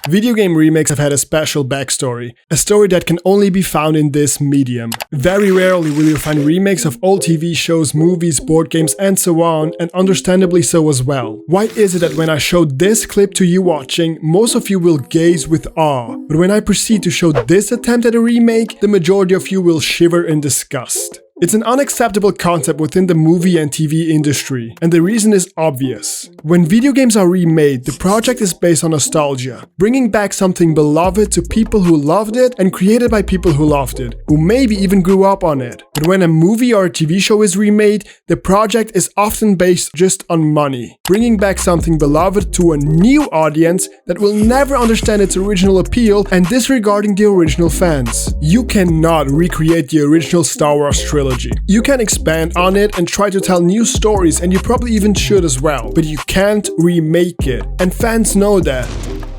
Video game remakes have had a special backstory, a story that can only be found in this medium. Very rarely will you find remakes of old TV shows, movies, board games, and so on, and understandably so as well. Why is it that when I show this clip to you watching, most of you will gaze with awe, but when I proceed to show this attempt at a remake, the majority of you will shiver in disgust? It's an unacceptable concept within the movie and TV industry, and the reason is obvious. When video games are remade, the project is based on nostalgia, bringing back something beloved to people who loved it and created by people who loved it, who maybe even grew up on it. But when a movie or a TV show is remade, the project is often based just on money, bringing back something beloved to a new audience that will never understand its original appeal and disregarding the original fans. You cannot recreate the original Star Wars trilogy. You can expand on it and try to tell new stories, and you probably even should as well, but you can't remake it, and fans know that.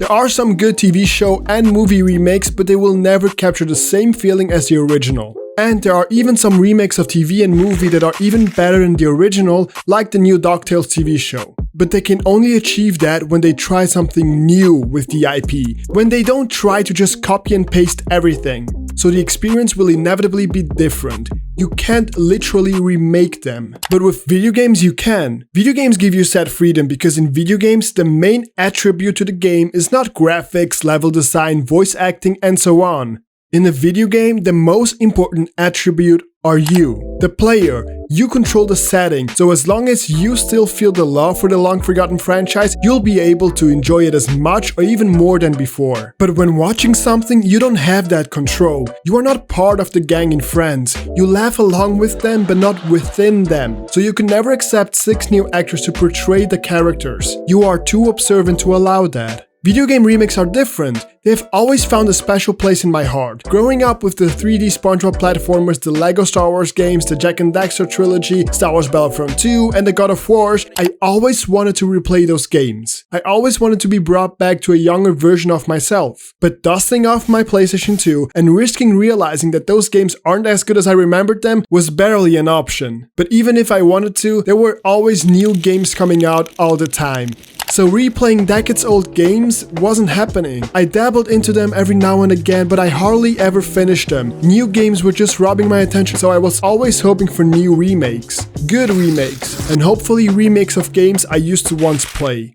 There are some good TV show and movie remakes, but they will never capture the same feeling as the original. And there are even some remakes of TV and movie that are even better than the original, like the new DuckTales TV show. But they can only achieve that when they try something new with the IP, when they don't try to just copy and paste everything. So the experience will inevitably be different. You can't literally remake them. But with video games you can. Video games give you that freedom because in video games the main attribute to the game is not graphics, level design, voice acting, and so on. In a video game, the most important attribute are you, the player. You control the setting, so as long as you still feel the love for the long-forgotten franchise, you'll be able to enjoy it as much or even more than before. But when watching something, you don't have that control. You are not part of the gang in Friends. You laugh along with them, but not within them. So you can never accept 6 new actors to portray the characters. You are too observant to allow that. Video game remakes are different. They have always found a special place in my heart. Growing up with the 3D SpongeBob platformers, the LEGO Star Wars games, the Jak and Daxter trilogy, Star Wars Battlefront 2, and the God of Wars, I always wanted to replay those games. I always wanted to be brought back to a younger version of myself. But dusting off my PlayStation 2 and risking realizing that those games aren't as good as I remembered them was barely an option. But even if I wanted to, there were always new games coming out all the time. So replaying decades-old games wasn't happening. I dabbled into them every now and again, but I hardly ever finished them. New games were just robbing my attention, so I was always hoping for new remakes. Good remakes, and hopefully remakes of games I used to once play.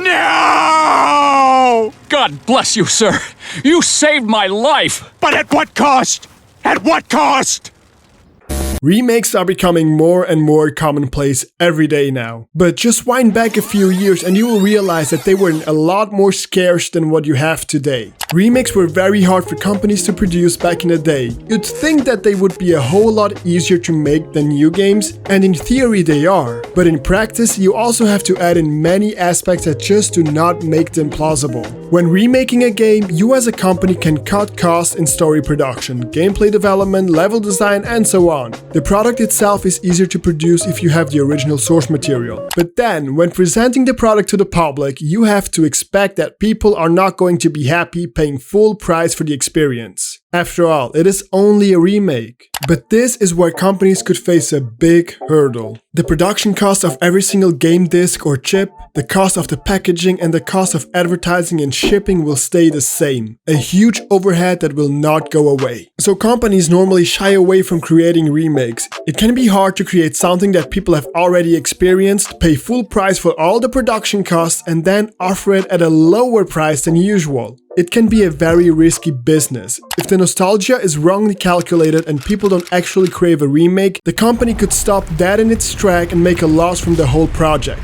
No! God bless you, sir. You saved my life. But at what cost? At what cost? Remakes are becoming more and more commonplace every day now. But just wind back a few years and you will realize that they were a lot more scarce than what you have today. Remakes were very hard for companies to produce back in the day. You'd think that they would be a whole lot easier to make than new games, and in theory they are. But in practice, you also have to add in many aspects that just do not make them plausible. When remaking a game, you as a company can cut costs in story production, gameplay development, level design, and so on. The product itself is easier to produce if you have the original source material. But then, when presenting the product to the public, you have to expect that people are not going to be happy paying full price for the experience. After all, it is only a remake. But this is where companies could face a big hurdle. The production cost of every single game disc or chip, the cost of the packaging, and the cost of advertising and shipping will stay the same. A huge overhead that will not go away. So companies normally shy away from creating remakes. It can be hard to create something that people have already experienced, pay full price for all the production costs, and then offer it at a lower price than usual. It can be a very risky business. If the nostalgia is wrongly calculated and people don't actually crave a remake, the company could stop that in its track and make a loss from the whole project.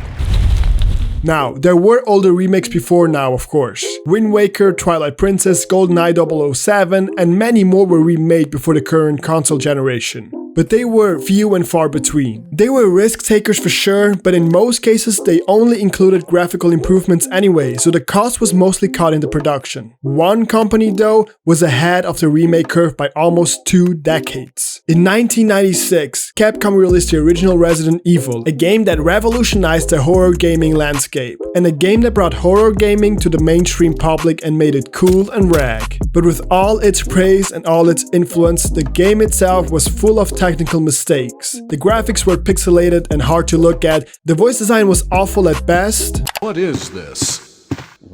Now, there were older remakes before now, of course. Wind Waker, Twilight Princess, GoldenEye 007, and many more were remade before the current console generation. But they were few and far between. They were risk takers for sure, but in most cases they only included graphical improvements anyway, so the cost was mostly cut in the production. One company though was ahead of the remake curve by almost 2 decades. In 1996, Capcom released the original Resident Evil, a game that revolutionized the horror gaming landscape, and a game that brought horror gaming to the mainstream public and made it cool and rag. But with all its praise and all its influence, the game itself was full of technical mistakes. The graphics were pixelated and hard to look at, the voice design was awful at best. What is this?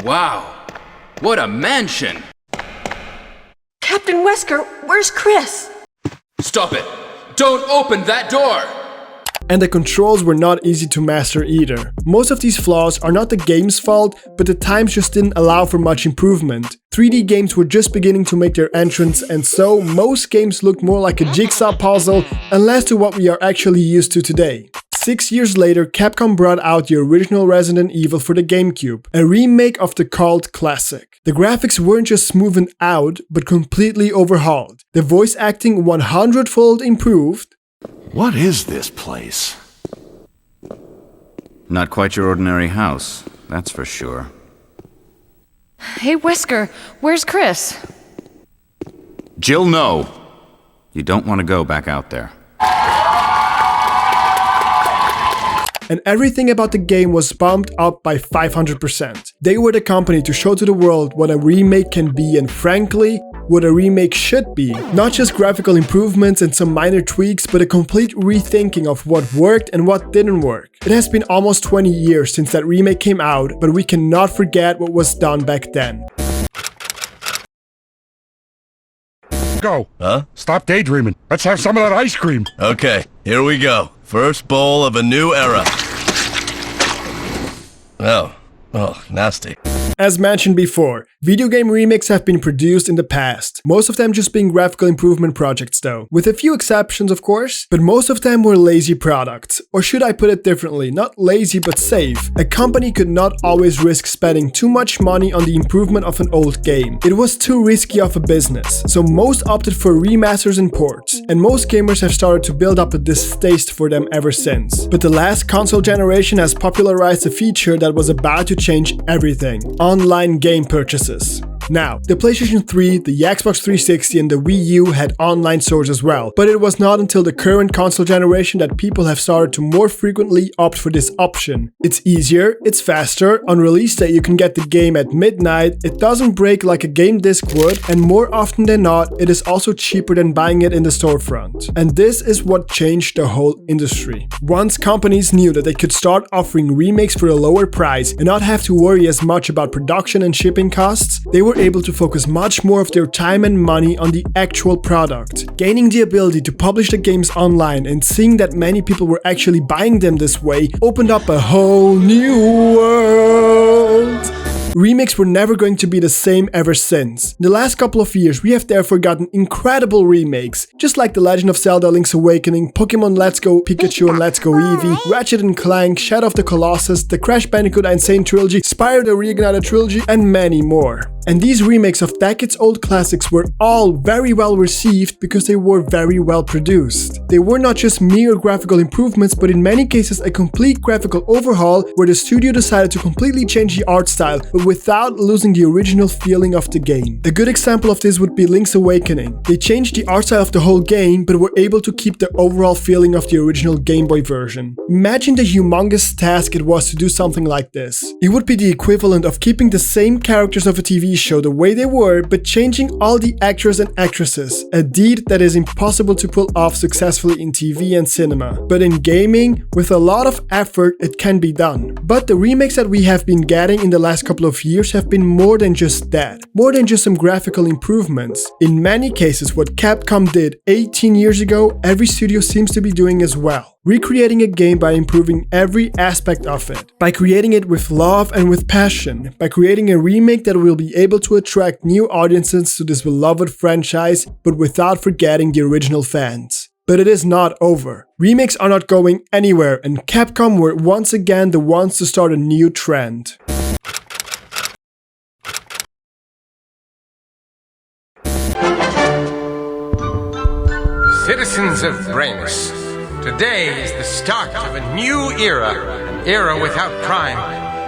Wow, what a mansion! Captain Wesker, where's Chris? Stop it! Don't open that door! And the controls were not easy to master either. Most of these flaws are not the game's fault, but the times just didn't allow for much improvement. 3D games were just beginning to make their entrance, and so most games looked more like a jigsaw puzzle and less to what we are actually used to today. 6 years later, Capcom brought out the original Resident Evil for the GameCube, a remake of the cult classic. The graphics weren't just smoothened out, but completely overhauled. The voice acting 100-fold improved. What is this place? Not quite your ordinary house, that's for sure. Hey, Wesker, where's Chris? Jill, no! You don't want to go back out there. And everything about the game was bumped up by 500%. They were the company to show to the world what a remake can be, and frankly, what a remake should be. Not just graphical improvements and some minor tweaks, but a complete rethinking of what worked and what didn't work. It has been almost 20 years since that remake came out, but we cannot forget what was done back then. Go. Huh? Stop daydreaming. Let's have some of that ice cream. Okay, here we go. First bowl of a new era. Oh, nasty. As mentioned before, video game remakes have been produced in the past, most of them just being graphical improvement projects though, with a few exceptions of course, but most of them were lazy products. Or should I put it differently, not lazy but safe. A company could not always risk spending too much money on the improvement of an old game. It was too risky of a business, so most opted for remasters and ports, and most gamers have started to build up a distaste for them ever since. But the last console generation has popularized a feature that was about to change everything: online game purchases. Now, the PlayStation 3, the Xbox 360 and the Wii U had online stores as well, but it was not until the current console generation that people have started to more frequently opt for this option. It's easier, it's faster, on release day you can get the game at midnight, it doesn't break like a game disc would, and more often than not, it is also cheaper than buying it in the storefront. And this is what changed the whole industry. Once companies knew that they could start offering remakes for a lower price and not have to worry as much about production and shipping costs, they were able to focus much more of their time and money on the actual product. Gaining the ability to publish the games online and seeing that many people were actually buying them this way opened up a whole new world. Remakes were never going to be the same ever since. In the last couple of years, we have therefore gotten incredible remakes, just like The Legend of Zelda Link's Awakening, Pokemon Let's Go Pikachu and Let's Go Eevee, Ratchet & Clank, Shadow of the Colossus, the Crash Bandicoot Insane Trilogy, Spyro the Reignited Trilogy, and many more. And these remakes of decades-old classics were all very well received because they were very well produced. They were not just mere graphical improvements, but in many cases a complete graphical overhaul where the studio decided to completely change the art style, but without losing the original feeling of the game. A good example of this would be Link's Awakening. They changed the art style of the whole game, but were able to keep the overall feeling of the original Game Boy version. Imagine the humongous task it was to do something like this. It would be the equivalent of keeping the same characters of a TV show the way they were, but changing all the actors and actresses, a deed that is impossible to pull off successfully in TV and cinema. But in gaming, with a lot of effort, it can be done. But the remakes that we have been getting in the last couple of years have been more than just that, more than just some graphical improvements. In many cases, what Capcom did 18 years ago, every studio seems to be doing as well. Recreating a game by improving every aspect of it, by creating it with love and with passion, by creating a remake that will be able to attract new audiences to this beloved franchise, but without forgetting the original fans. But it is not over. Remakes are not going anywhere, and Capcom were once again the ones to start a new trend. Citizens of Bramus, today is the start of a new era. An era without crime,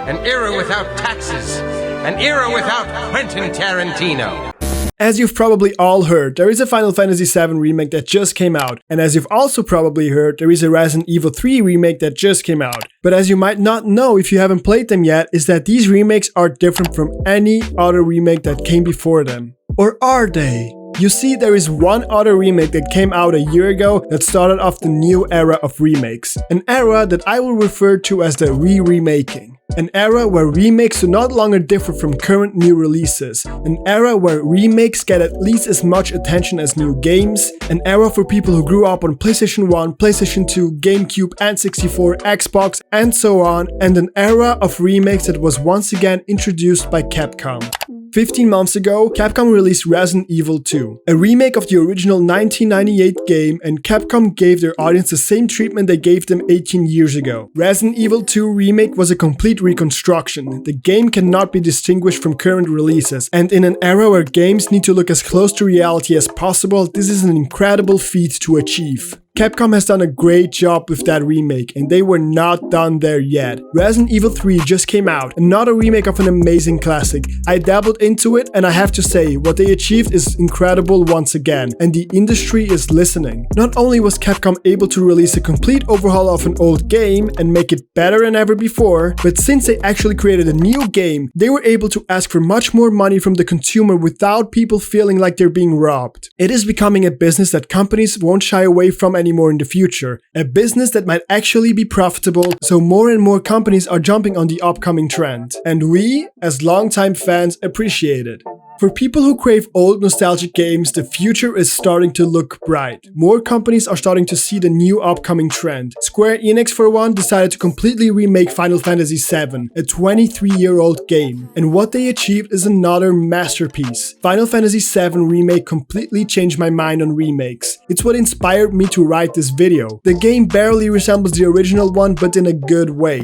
an era without taxes, an era without Quentin Tarantino. As you've probably all heard, there is a Final Fantasy VII remake that just came out, and as you've also probably heard, there is a Resident Evil 3 remake that just came out. But as you might not know if you haven't played them yet, is that these remakes are different from any other remake that came before them. Or are they? You see, there is one other remake that came out a year ago that started off the new era of remakes. An era that I will refer to as the re-remaking. An era where remakes do not longer differ from current new releases. An era where remakes get at least as much attention as new games. An era for people who grew up on PlayStation 1, PlayStation 2, GameCube, N64, Xbox, and so on. And an era of remakes that was once again introduced by Capcom. 15 months ago, Capcom released Resident Evil 2, a remake of the original 1998 game, and Capcom gave their audience the same treatment they gave them 18 years ago. Resident Evil 2 Remake was a complete reconstruction. The game cannot be distinguished from current releases, and in an era where games need to look as close to reality as possible, this is an incredible feat to achieve. Capcom has done a great job with that remake, and they were not done there yet. Resident Evil 3 just came out, another remake of an amazing classic. I dabbled into it, and I have to say, what they achieved is incredible once again, and the industry is listening. Not only was Capcom able to release a complete overhaul of an old game and make it better than ever before, but since they actually created a new game, they were able to ask for much more money from the consumer without people feeling like they're being robbed. It is becoming a business that companies won't shy away from anymore in the future, a business that might actually be profitable, so more and more companies are jumping on the upcoming trend. And we, as longtime fans, appreciate it. For people who crave old nostalgic games, the future is starting to look bright. More companies are starting to see the new upcoming trend. Square Enix, for one, decided to completely remake Final Fantasy VII, a 23-year-old game. And what they achieved is another masterpiece. Final Fantasy VII Remake completely changed my mind on remakes. It's what inspired me to write this video. The game barely resembles the original one, but in a good way.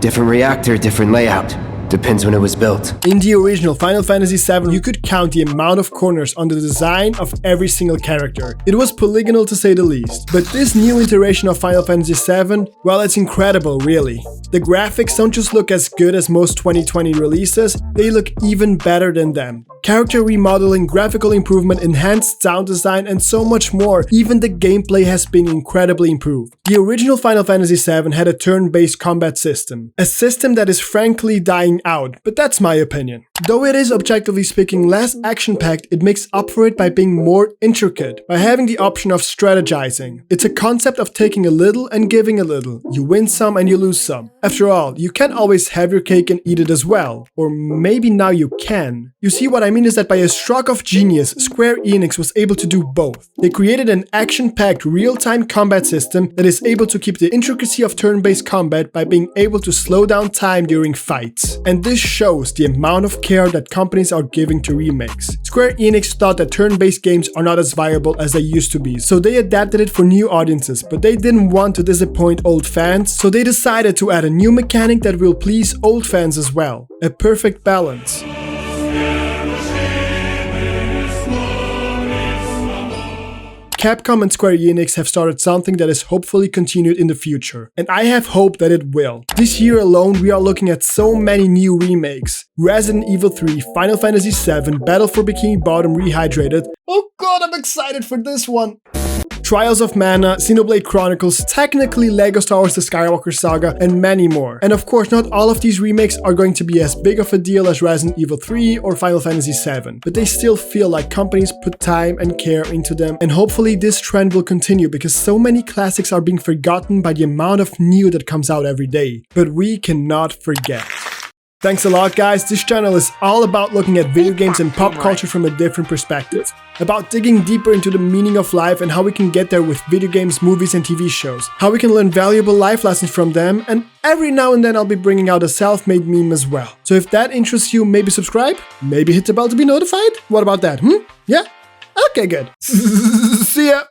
Different reactor, different layout. Depends when it was built. In the original Final Fantasy VII, you could count the amount of corners on the design of every single character. It was polygonal to say the least. But this new iteration of Final Fantasy VII, well, it's incredible, really. The graphics don't just look as good as most 2020 releases, they look even better than them. Character remodeling, graphical improvement, enhanced sound design, and so much more. Even the gameplay has been incredibly improved. The original Final Fantasy VII had a turn-based combat system. A system that is frankly dying out, but that's my opinion. Though it is objectively speaking less action-packed, it makes up for it by being more intricate, by having the option of strategizing. It's a concept of taking a little and giving a little. You win some and you lose some. After all, you can't always have your cake and eat it as well. Or maybe now you can. You see, what I mean is that by a stroke of genius, Square Enix was able to do both. They created an action-packed real-time combat system that is able to keep the intricacy of turn-based combat by being able to slow down time during fights. And this shows the amount of care that companies are giving to remakes. Square Enix thought that turn-based games are not as viable as they used to be, so they adapted it for new audiences, but they didn't want to disappoint old fans, so they decided to add a new mechanic that will please old fans as well. A perfect balance. Capcom and Square Enix have started something that is hopefully continued in the future, and I have hope that it will. This year alone, we are looking at so many new remakes. Resident Evil 3, Final Fantasy VII, Battle for Bikini Bottom Rehydrated. Oh god, I'm excited for this one! Trials of Mana, Xenoblade Chronicles, technically LEGO Star Wars The Skywalker Saga, and many more. And of course, not all of these remakes are going to be as big of a deal as Resident Evil 3 or Final Fantasy VII, but they still feel like companies put time and care into them, and hopefully this trend will continue because so many classics are being forgotten by the amount of new that comes out every day. But we cannot forget. Thanks a lot, guys. This channel is all about looking at video games and pop culture from a different perspective. About digging deeper into the meaning of life and how we can get there with video games, movies, and TV shows. How we can learn valuable life lessons from them, and every now and then I'll be bringing out a self-made meme as well. So if that interests you, maybe subscribe, maybe hit the bell to be notified. What about that, Yeah? Okay, good. See ya!